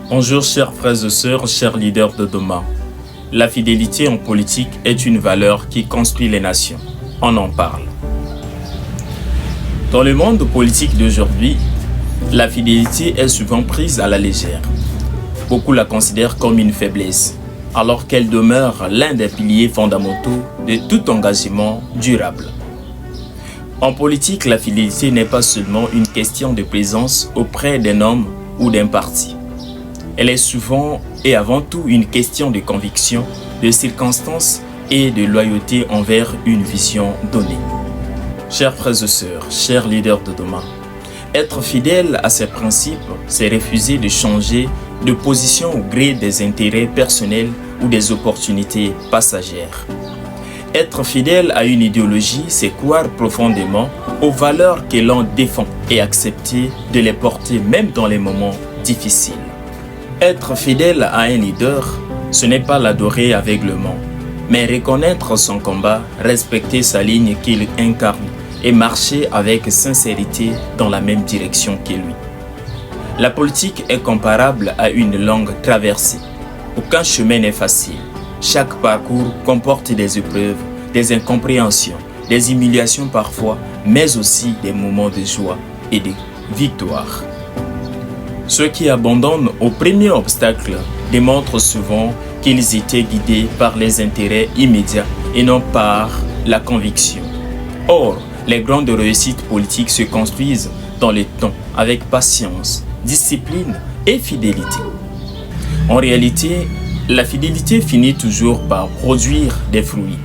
Bonjour chers frères et sœurs, chers leaders de demain. La fidélité en politique est une valeur qui construit les nations. On en parle. Dans le monde politique d'aujourd'hui, la fidélité est souvent prise à la légère. Beaucoup la considèrent comme une faiblesse, alors qu'elle demeure l'un des piliers fondamentaux de tout engagement durable. En politique, la fidélité n'est pas seulement une question de présence auprès d'un homme ou d'un parti. Elle est souvent et avant tout une question de conviction, de circonstances et de loyauté envers une vision donnée. Chers frères et sœurs, chers leaders de demain, être fidèle à ses principes, c'est refuser de changer de position au gré des intérêts personnels ou des opportunités passagères. Être fidèle à une idéologie, c'est croire profondément aux valeurs que l'on défend et accepter de les porter même dans les moments difficiles. Être fidèle à un leader, ce n'est pas l'adorer aveuglément, mais reconnaître son combat, respecter sa ligne qu'il incarne et marcher avec sincérité dans la même direction que lui. La politique est comparable à une longue traversée. Aucun chemin n'est facile. Chaque parcours comporte des épreuves, des incompréhensions, des humiliations parfois, mais aussi des moments de joie et de victoire. Ceux qui abandonnent au premier obstacle démontrent souvent qu'ils étaient guidés par les intérêts immédiats et non par la conviction. Or, les grandes réussites politiques se construisent dans le temps avec patience, discipline et fidélité. En réalité, la fidélité finit toujours par produire des fruits,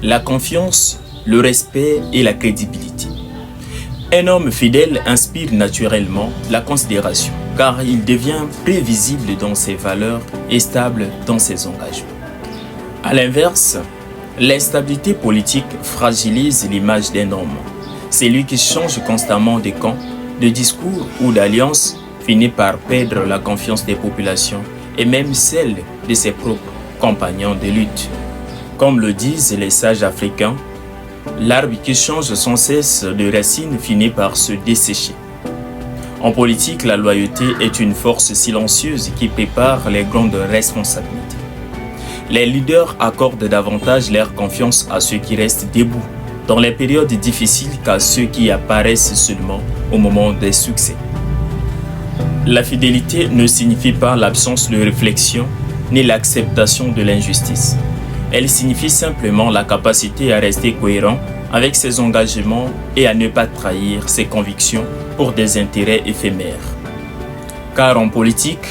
la confiance, le respect et la crédibilité. Un homme fidèle inspire naturellement la considération, car il devient prévisible dans ses valeurs et stable dans ses engagements. À l'inverse, l'instabilité politique fragilise l'image d'un homme. Celui qui change constamment de camp, de discours ou d'alliance finit par perdre la confiance des populations et même celle de ses propres compagnons de lutte. Comme le disent les sages africains, l'arbre qui change sans cesse de racines finit par se dessécher. En politique, la loyauté est une force silencieuse qui prépare les grandes responsabilités. Les leaders accordent davantage leur confiance à ceux qui restent debout dans les périodes difficiles qu'à ceux qui apparaissent seulement au moment des succès. La fidélité ne signifie pas l'absence de réflexion ni l'acceptation de l'injustice. Elle signifie simplement la capacité à rester cohérent avec ses engagements et à ne pas trahir ses convictions pour des intérêts éphémères. Car en politique,